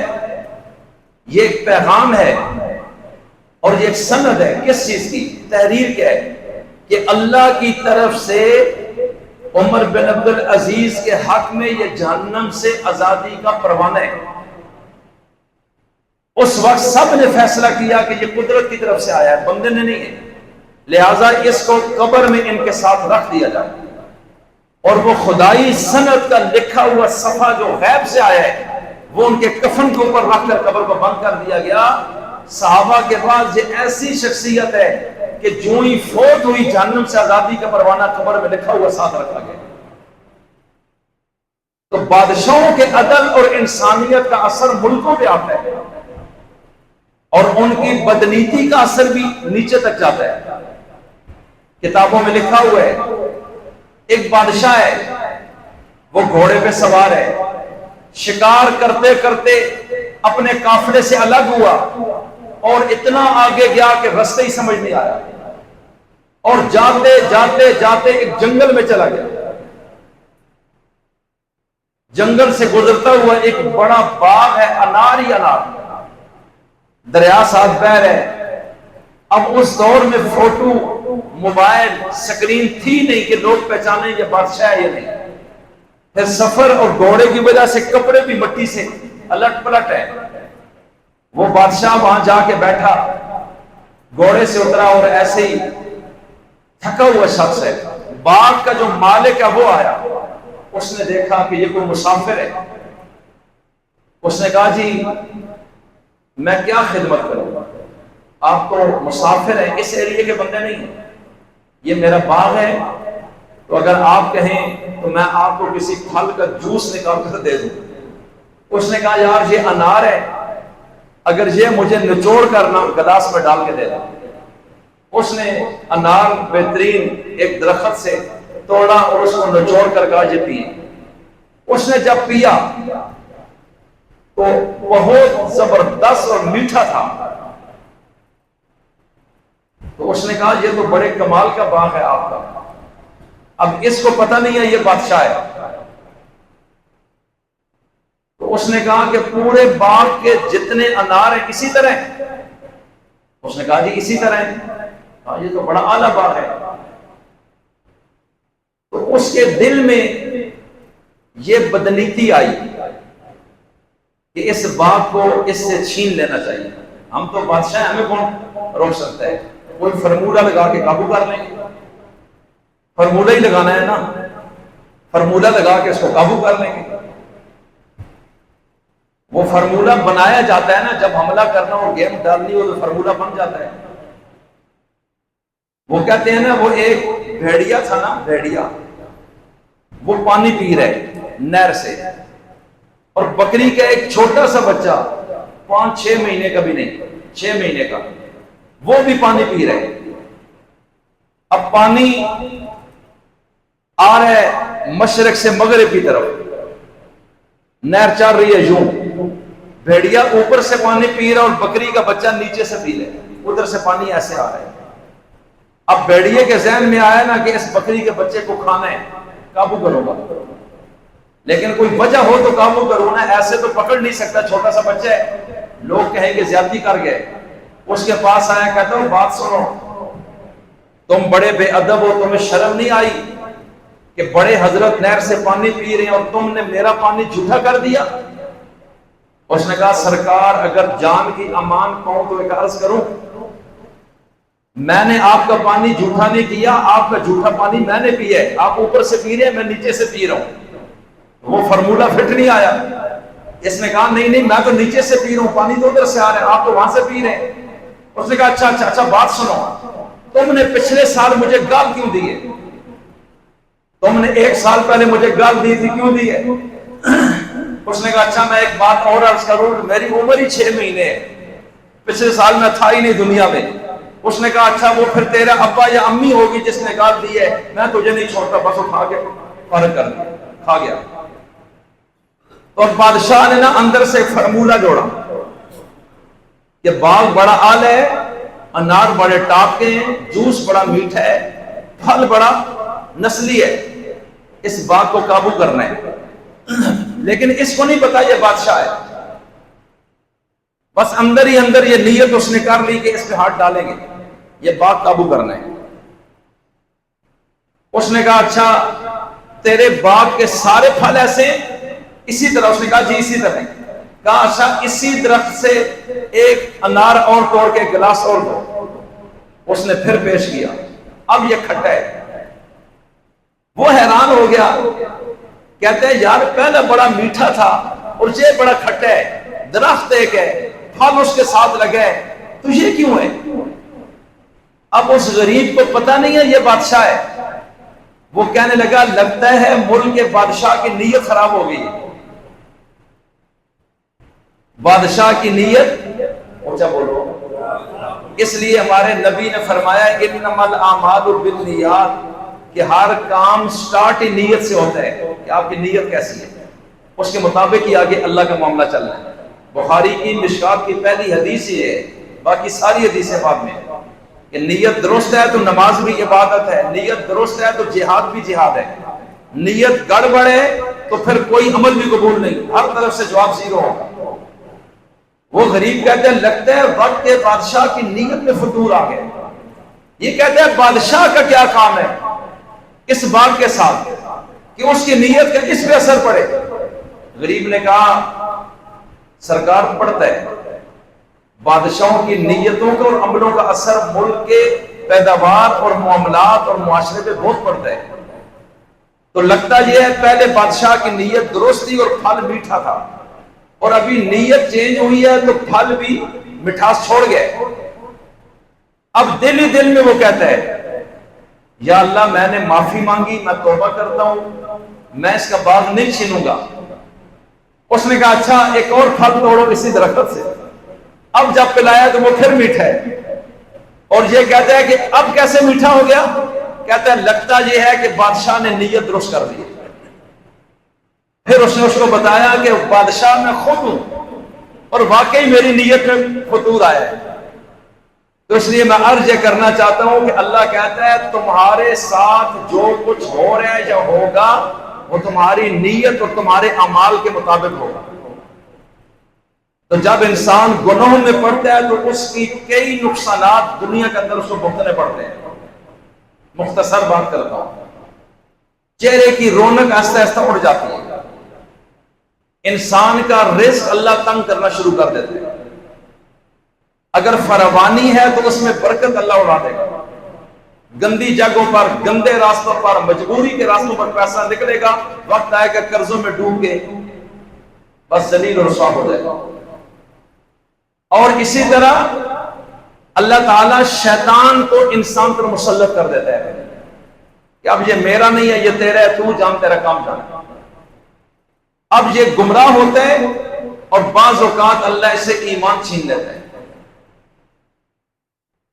یہ ایک پیغام ہے اور یہ ایک سند ہے، کس چیز کی؟ تحریر کیا ہے کہ اللہ کی طرف سے عمر بن عبد العزیز کے حق میں یہ جہنم سے آزادی کا پروانہ ہے۔ اس وقت سب نے فیصلہ کیا کہ یہ قدرت کی طرف سے آیا ہے، بندے نے نہیں ہے، لہٰذا اس کو قبر میں ان کے ساتھ رکھ دیا جائے۔ اور وہ خدائی سند کا لکھا ہوا صفحہ جو غیب سے آیا ہے وہ ان کے کفن کے اوپر رکھ کر قبر کو بند کر دیا گیا۔ صحابہ کے بعد یہ ایسی شخصیت ہے کہ جو ہی فوت ہوئی جہنم سے آزادی کا پروانہ قبر میں لکھا ہوا ساتھ رکھا گیا۔ تو بادشاہوں کے عدل اور انسانیت کا اثر ملکوں پہ آتا ہے اور ان کی بدنیتی کا اثر بھی نیچے تک جاتا ہے۔ کتابوں میں لکھا ہوا ہے، ایک بادشاہ ہے، وہ گھوڑے پہ سوار ہے، شکار کرتے کرتے اپنے قافلے سے الگ ہوا اور اتنا آگے گیا کہ راستے ہی سمجھ نہیں آیا، اور جاتے جاتے جاتے ایک جنگل میں چلا گیا۔ جنگل سے گزرتا ہوا ایک بڑا باغ ہے، انار ہی انار، دریا ساتھ بہہ رہے۔ اب اس دور میں فوٹو، موبائل، سکرین تھی نہیں کہ لوگ پہچانے یہ بادشاہ ہے یا نہیں۔ پھر سفر اور گھوڑے کی وجہ سے کپڑے بھی مٹی سے الٹ پلٹ ہے۔ وہ بادشاہ وہاں جا کے بیٹھا، گھوڑے سے اترا اور ایسے ہی تھکا ہوا شخص ہے، باغ کا جو مالک ہے وہ آیا، اس نے دیکھا کہ یہ کوئی مسافر ہے، اس نے کہا جی میں کیا خدمت کروں، آپ تو مسافر ہیں، اس ایریے کے بندے نہیں ہیں، یہ میرا باغ ہے، تو اگر آپ کہیں تو میں آپ کو کسی پھل کا جوس نکال کر دے دوں۔ اس نے کہا یار یہ انار ہے، اگر یہ مجھے نچوڑ کر نہ گلاس میں ڈال کے دے دو۔ اس نے انار بہترین ایک درخت سے توڑا اور اس کو نچوڑ کر کہا یہ پیے۔ اس نے جب پیا تو بہت زبردست اور میٹھا تھا، تو اس نے کہا یہ تو بڑے کمال کا باغ ہے آپ کا، اب اس کو پتہ نہیں ہے یہ بادشاہ ہے۔ تو اس نے کہا کہ پورے باغ کے جتنے انار ہیں اسی طرح ہیں؟ اس نے کہا جی اسی طرح ہیں۔ کہا یہ تو بڑا اعلیٰ باغ ہے۔ تو اس کے دل میں یہ بدنیتی آئی کہ اس باغ کو اس سے چھین لینا چاہیے، ہم تو بادشاہ ہیں، ہمیں کون روک سکتا ہے، کوئی فرمولہ لگا کے قابو کر لیں گے، فرمولہ ہی لگانا ہے نا، فرمولہ لگا کے اس کو قابو کر لیں گے۔ وہ فرمولہ بنایا جاتا ہے نا، جب حملہ کرنا اور گیم ڈالنی ہو تو فرمولہ بن جاتا ہے۔ وہ کہتے ہیں نا، وہ ایک بھیڑیا تھا نا، بھیڑیا، وہ پانی پی رہے نہر سے، اور بکری کا ایک چھوٹا سا بچہ 5-6 مہینے کا بھی نہیں، 6 مہینے کا، وہ بھی پانی پی رہے۔ اب پانی آ رہا ہے مشرق سے مغرب کی طرف، نہر چل رہی ہے یوں، بھیڑیا اوپر سے پانی پی رہا اور بکری کا بچہ نیچے سے پی رہا ہے، ادھر سے پانی ایسے آ رہا ہے۔ اب بھیڑیے کے ذہن میں آیا نا کہ اس بکری کے بچے کو کھانا ہے، قابو کرو گا۔ لیکن کوئی وجہ ہو تو قابو کرو نا، ایسے تو پکڑ نہیں سکتا، چھوٹا سا بچہ ہے، لوگ کہیں کہ زیادتی کر گئے، اس کے پاس آیا، کہتا ہوں بات سنو، تم بڑے بے ادب ہو، تمہیں شرم نہیں آئی کہ بڑے حضرت نہر سے پانی پی رہے ہیں اور تم نے میرا پانی جھوٹا کر دیا؟ اس نے کہا سرکار اگر جان کی امان پاؤں تو ایک عرض کروں، میں نے آپ کا پانی جھوٹا نہیں کیا، آپ کا جھوٹا پانی میں نے پیا ہے، آپ اوپر سے پی رہے ہیں، میں نیچے سے پی رہا ہوں، وہ فرمولہ فٹ نہیں آیا۔ اس نے کہا نہیں نہیں، میں تو نیچے سے پی رہا ہوں، پانی تو ادھر سے آ رہا ہے، آپ تو وہاں سے پی رہے ہیں۔ اس نے کہا اچھا اچھا اچھا بات سنو، تم نے پچھلے سال مجھے گال کیوں دی ہے؟ تم نے 1 سال پہلے مجھے گال دی تھی، کیوں دی ہے؟ اس نے کہا اچھا میں ایک بات اور عرض کروں، میری عمر ہی 6 مہینے ہے، پچھلے سال میں تھا ہی نہیں دنیا میں۔ اس نے کہا اچھا وہ پھر تیرا ابا یا امی ہوگی جس نے گال دی ہے، میں تجھے نہیں چھوڑتا، بس اٹھا کے فرق کر دیا، کھا گیا۔ اور بادشاہ نے نا اندر سے ایک فرمولہ جوڑا کہ باغ بڑا اعلی ہے، انار بڑے ٹاپ کے ہیں، جوس بڑا میٹھا ہے، پھل بڑا نسلی ہے، اس باغ کو قابو کرنا ہے۔ لیکن اس کو نہیں پتا یہ بادشاہ ہے، بس اندر ہی اندر یہ نیت اس نے کر لی کہ اس پہ ہاتھ ڈالیں گے، یہ باغ قابو کرنا ہے۔ اس نے کہا اچھا تیرے باغ کے سارے پھل ایسے ہیں؟ اسی طرح۔ اس نے کہا جی اسی طرح۔ کہا اچھا اسی درخت سے ایک انار اور توڑ کے گلاس اور دو۔ اس نے پھر پیش کیا، اب یہ کھٹا ہے۔ وہ حیران ہو گیا، کہتے ہیں یار پہلے بڑا میٹھا تھا اور یہ بڑا کھٹا ہے، درخت ایک ہے، پھل اس کے ساتھ لگا ہے، تو یہ کیوں ہے؟ اب اس غریب کو پتہ نہیں ہے یہ بادشاہ ہے۔ وہ کہنے لگا لگتا ہے ملک کے بادشاہ کی نیت خراب ہو گئی ہے۔ بادشاہ کی نیت اونچا بولو، اس لیے ہمارے نبی نے فرمایا انما الاعمال بالنیات، کہ ہر کام سٹارٹ ہی نیت سے ہوتا ہے کہ آپ کی نیت کیسی ہے، اس کے مطابق ہی آگے اللہ کا معاملہ چلنا ہے۔ بخاری کی مشکات کی پہلی حدیث یہ ہے، باقی ساری حدیثیں بعد میں، کہ نیت درست ہے تو نماز بھی عبادت ہے، نیت درست ہے تو جہاد بھی جہاد ہے، نیت گڑبڑ ہے تو پھر کوئی عمل بھی قبول نہیں، ہر طرف سے جواب زیرو ہوگا۔ وہ غریب کہتے ہیں لگتا ہے وقت کے بادشاہ کی نیت میں فطور آ گئے۔ یہ کہتے ہیں بادشاہ کا کیا کام ہے اس بات کے ساتھ کہ اس کی نیت کا اس پہ اثر پڑے؟ غریب نے کہا سرکار پڑتا ہے، بادشاہوں کی نیتوں کا اور عملوں کا اثر ملک کے پیداوار اور معاملات اور معاشرے پہ بہت پڑتا ہے۔ تو لگتا یہ ہے پہلے بادشاہ کی نیت درست تھی اور پھل میٹھا تھا، اور ابھی نیت چینج ہوئی ہے تو پھل بھی مٹھاس چھوڑ گئے۔ اب دل ہی دل میں وہ کہتا ہے یا اللہ میں نے معافی مانگی، میں توبہ کرتا ہوں، میں اس کا باغ نہیں چھینوں گا۔ اس نے کہا اچھا ایک اور پھل توڑو اسی درخت سے۔ اب جب پلایا تو وہ پھر میٹھا ہے، اور یہ کہتا ہے کہ اب کیسے میٹھا ہو گیا؟ کہتا ہے لگتا یہ ہے کہ بادشاہ نے نیت درست کر دی۔ پھر اس نے اس کو بتایا کہ بادشاہ میں خود ہوں اور واقعی میری نیت میں فطور آیا ہے۔ تو اس لیے میں عرض یہ کرنا چاہتا ہوں کہ اللہ کہتا ہے تمہارے ساتھ جو کچھ ہو رہا ہے یا ہوگا وہ تمہاری نیت اور تمہارے اعمال کے مطابق ہوگا۔ تو جب انسان گناہوں میں پڑتا ہے تو اس کی کئی نقصانات دنیا کے اندر اس کو بھگتنے پڑتے ہیں۔ مختصر بات کرتا ہوں، چہرے کی رونق آہستہ آہستہ اڑ جاتی ہے، انسان کا رزق اللہ تنگ کرنا شروع کر دیتے ہیں۔ اگر فراوانی ہے تو اس میں برکت اللہ اڑا دے گا، گندی جگہوں پر، گندے راستوں پر، مجبوری کے راستوں پر پیسہ نکلے گا، وقت آئے گا قرضوں میں ڈوب کے بس ذلیل و رسوا ہو جائے گا۔ اور اسی طرح اللہ تعالیٰ شیطان کو انسان پر مسلط کر دیتا ہے کہ اب یہ میرا نہیں ہے، یہ تیرا ہے، تو جان، تیرا کام جان۔ اب یہ گمراہ ہوتا ہے اور بعض اوقات اللہ اسے ایمان چھین لیتا ہے،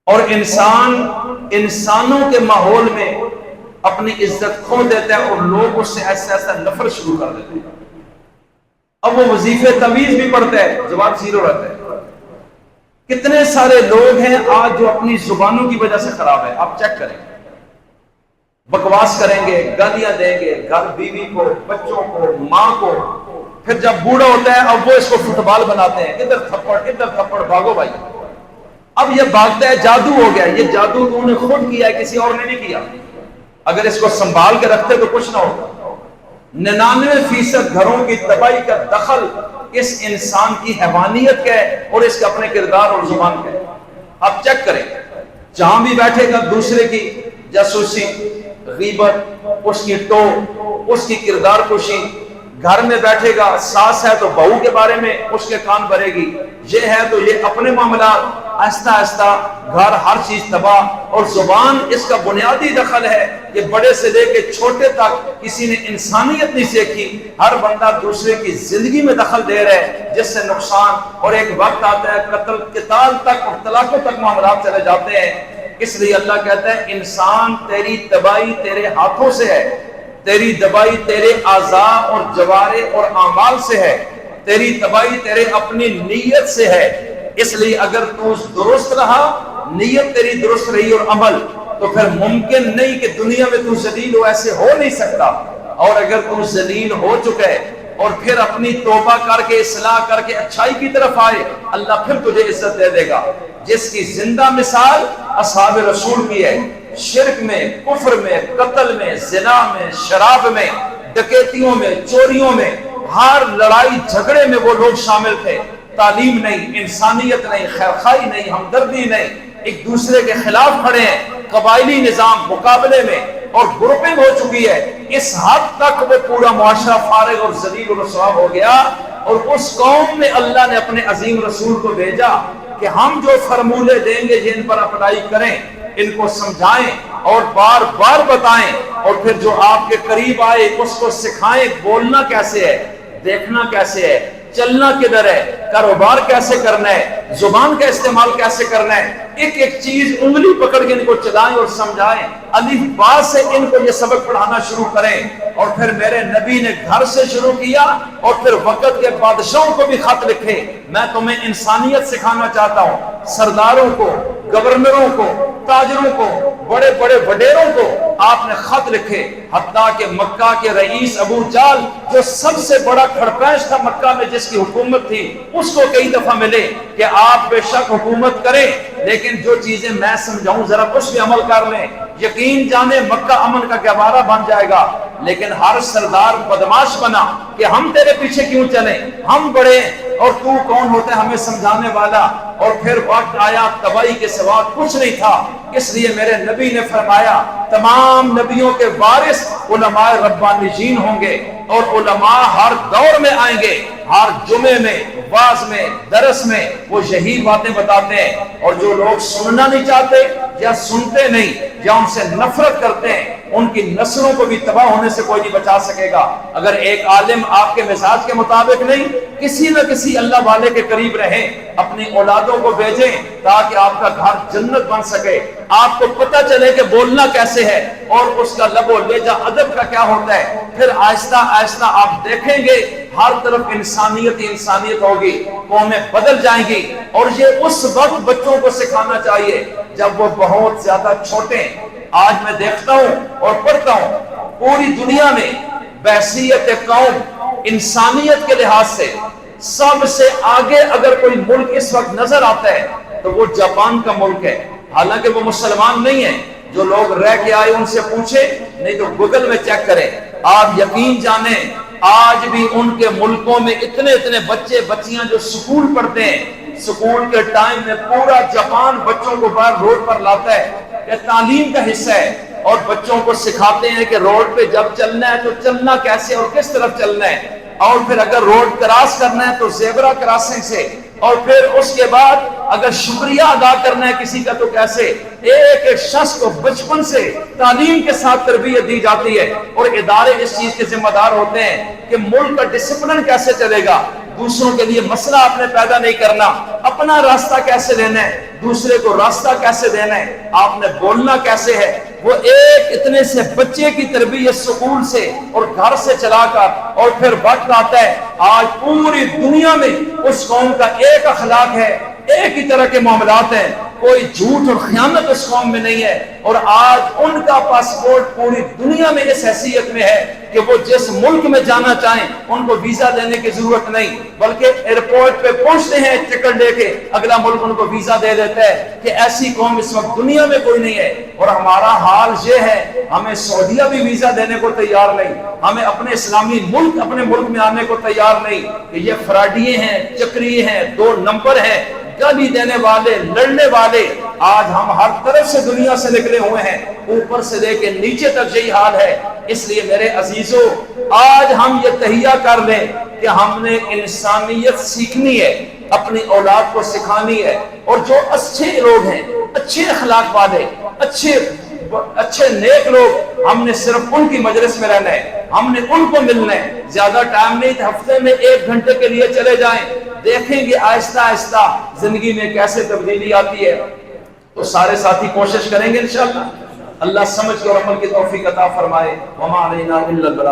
اور انسان انسانوں کے ماحول میں اپنی عزت کھو دیتا ہے اور لوگ اس سے ایسا ایسا نفرت شروع کر دیتے ہیں۔ اب وہ وظیفے تعویذ بھی پڑھتا ہے، جواب زیرو رہتا ہے۔ کتنے سارے لوگ ہیں آج جو اپنی زبانوں کی وجہ سے خراب ہے، آپ چیک کریں، بکواس کریں گے، گالیاں دیں گے، گھر بیوی کو، بچوں کو، ماں کو. پھر جب بوڑھا ہوتا ہے اب وہ اس کو فٹ بال بناتے ہیں، ادھر تھپڑ، بھاگو بھائی. اب یہ بھاگتا ہے، جادو ہو گیا. یہ جادو تو انہیں خود کیا ہے، کسی اور نے نہیں کیا. اگر اس کو سنبھال کے رکھتے تو کچھ نہ ہوتا. 99% گھروں کی تباہی کا دخل اس انسان کی حیوانیت کا ہے اور اس کے اپنے کردار اور زبان کا ہے. آپ چیک کریں، جہاں بھی بیٹھے گا دوسرے کی جاسوسی، غیبت، اس کی ٹو، اس کی کردار کشی. گھر میں بیٹھے گا، ساس ہے تو بہو کے بارے میں اس کے کان بھرے گی، یہ ہے تو یہ اپنے معاملات. آہستہ آہستہ گھر ہر چیز تباہ. اور زبان اس کا بنیادی دخل ہے کہ بڑے سے لے کے چھوٹے تک کسی نے انسانیت نہیں سیکھی. ہر بندہ دوسرے کی زندگی میں دخل دے رہا ہے جس سے نقصان. اور ایک وقت آتا ہے قتل قتال تک اور طلاقوں تک معاملات چلے جاتے ہیں. اس لیے اللہ کہتا ہے انسان تیری تباہی تیرے ہاتھوں سے ہے، تیری تباہی تیرے اعضاء اور جوارح اور اعمال سے ہے، تیری تباہی تیرے اپنی نیت سے ہے. اس لیے اگر تو درست رہا، نیت تیری درست رہی اور عمل، تو پھر ممکن نہیں کہ دنیا میں تو ذلیل ہو، ایسے ہو نہیں سکتا. اور اگر تو ذلیل ہو چکا ہے اور پھر اپنی توبہ کر کے اصلاح کر کے اچھائی کی طرف آئے، اللہ پھر تجھے عزت دے دے گا. جس کی زندہ مثال اصحاب رسول کی ہے، شرک میں، کفر میں، قتل میں، زنا میں، شراب میں، ڈکیتیوں میں، چوریوں میں، ہر لڑائی جھگڑے میں وہ لوگ شامل تھے. تعلیم نہیں، انسانیت نہیں، خیرخواہی نہیں، ہمدردی نہیں، ایک دوسرے کے خلاف کھڑے ہیں. قبائلی نظام مقابلے میں اور گروپنگ ہو چکی ہے. اس حد تک وہ پورا معاشرہ فارغ اور ذلیل و رسوا ہو گیا. اور اس قوم میں اللہ نے اپنے عظیم رسول کو بھیجا کہ ہم جو فرمولے دیں گے جن پر اپلائی کریں، ان کو سمجھائیں اور بار بار بتائیں، اور پھر جو آپ کے قریب آئے اس کو سکھائیں بولنا کیسے ہے، دیکھنا کیسے ہے، چلنا کدھر ہے، کاروبار کیسے کرنا ہے، زبان کا استعمال کیسے کرنا ہے. ایک ایک چیز انگلی پکڑ کے ان کو چلائیں اور سمجھائیں. الف با سے ان کو یہ سبق پڑھانا شروع کریں. اور پھر میرے نبی نے گھر سے شروع کیا اور پھر وقت کے بادشاہوں کو بھی خط لکھے. میں تمہیں انسانیت سکھانا چاہتا ہوں. سرداروں کو، گورنروں کو، تاجروں کو، بڑے بڑے وڈیروں کو آپ نے خط لکھے. حتیٰ کہ مکہ کے رئیس ابو جہل جو سب سے بڑا کھڑپیش تھا مکہ میں، جس کی حکومت تھی، اس کو کئی دفعہ ملے کہ آپ بے شک حکومت کریں لیکن جو چیزیں میں سمجھاؤں ذرا اس پہ عمل کر لیں. یقین جانے مکہ امن کا گہوارہ بن جائے گا. لیکن ہر سردار بدماش بنا کہ ہم تیرے پیچھے کیوں چلیں، ہم بڑے اور تو کون ہوتا ہے ہمیں سمجھانے والا. اور پھر وقت آیا تباہی کے سوا کچھ نہیں تھا. اس لیے میرے نبی نے فرمایا تمام نبیوں کے وارث علماء ربانیین ہوں گے، اور علماء ہر دور میں آئیں گے. ہر جمعے میں، واز میں، درس میں وہ یہی باتیں بتاتے ہیں. اور جو لوگ سننا نہیں چاہتے یا سنتے نہیں یا ان سے نفرت کرتے ہیں، ان کی نسلوں کو بھی تباہ ہونے سے کوئی نہیں بچا سکے گا. اگر ایک عالم آپ کے مزاج کے مطابق نہیں، کسی نہ کسی اللہ والے کے قریب رہیں، اپنی اولادوں کو بھیجیں تاکہ آپ کا گھر جنت بن سکے. آپ کو پتہ چلے کہ بولنا کیسے ہے اور اس کا لب و لہجہ ادب کا کیا ہوتا ہے. پھر آہستہ آہستہ آپ دیکھیں گے ہر طرف انسانیت ہی انسانیت ہوگی، قومیں بدل جائیں گی. اور یہ اس وقت بچوں کو سکھانا چاہیے جب وہ بہت زیادہ چھوٹے ہیں. آج میں دیکھتا ہوں اور پڑھتا ہوں پوری دنیا میں بحثیت قوم، انسانیت کے لحاظ سے سب سے آگے اگر کوئی ملک اس وقت نظر آتا ہے تو وہ جاپان کا ملک ہے. حالانکہ وہ مسلمان نہیں ہے. جو لوگ رہ کے آئے ان سے پوچھے، نہیں تو گوگل میں چیک کریں. آپ یقین جانیں آج بھی ان کے ملکوں میں اتنے اتنے بچے بچیاں جو سکول پڑھتے ہیں، سکول کے ٹائم میں پورا جاپان بچوں کو باہر روڈ پر لاتا ہے. یہ تعلیم کا حصہ ہے. اور بچوں کو سکھاتے ہیں کہ روڈ پہ جب چلنا ہے تو چلنا کیسے اور کس طرف چلنا ہے. اور پھر اگر روڈ کراس کرنا ہے تو زیبرا کراسنگ سے. اور پھر اس کے بعد اگر شکریہ ادا کرنا ہے کسی کا تو کیسے. ایک ایک شخص کو بچپن سے تعلیم کے ساتھ تربیت دی جاتی ہے. اور ادارے اس چیز کے ذمہ دار ہوتے ہیں کہ ملک کا ڈسپلن کیسے چلے گا. دوسروں کے لیے مسئلہ آپ نے پیدا نہیں کرنا. اپنا راستہ کیسے لینا ہے، دوسرے کو راستہ کیسے دینا ہے، آپ نے بولنا کیسے ہے. وہ ایک اتنے سے بچے کی تربیت سکول سے اور گھر سے چلا کر، اور پھر وقت آتا ہے آج پوری دنیا میں اس قوم کا ایک اخلاق ہے، ایک ہی طرح کے معاملات ہیں. کوئی جھوٹ اور خیانت اس قوم میں نہیں ہے، اور آج ان کا پاسپورٹ پوری دنیا میں اس حیثیت میں ہے کہ وہ جس ملک میں جانا چاہیں ان کو ویزا دینے کی ضرورت نہیں، بلکہ ایئرپورٹ پہ پہنچتے ہیں ٹکٹ لے کے، اگلا ملک ان کو ویزا دے دیتا ہے کہ ایسی قوم اس وقت دنیا میں کوئی نہیں ہے۔ اور ہمارا حال یہ ہے، ہمیں سعودیہ بھی ویزا دینے کو تیار نہیں، ہمیں اپنے اسلامی ملک اپنے ملک میں آنے کو تیار نہیں، کہ یہ فراڈیے ہیں، چکریے ہیں، 2 نمبر ہیں، گالی دینے والے، لڑنے والے۔ آج ہم ہر طرف سے دنیا سے نکلے ہوئے ہیں، اوپر سے لے کے نیچے تک یہی حال ہے۔ اس لیے میرے عزیزو، آج ہم یہ تہیہ کر لیں کہ ہم نے انسانیت سیکھنی ہے، اپنی اولاد کو سکھانی ہے، اور جو اچھے لوگ ہیں، اچھے اخلاق والے، اچھے نیک لوگ، ہم نے صرف ان کی مجلس میں رہنا ہے، ہم نے ان کو ملنا ہے۔ زیادہ ٹائم نہیں، ہفتے میں 1 گھنٹے کے لیے چلے جائیں، دیکھیں گے آہستہ آہستہ زندگی میں کیسے تبدیلی آتی ہے۔ تو سارے ساتھی کوشش کریں گے انشاءاللہ، اللہ سمجھ اور عمل کی توفیق عطا فرمائے۔ وما علینا الا البلاغ۔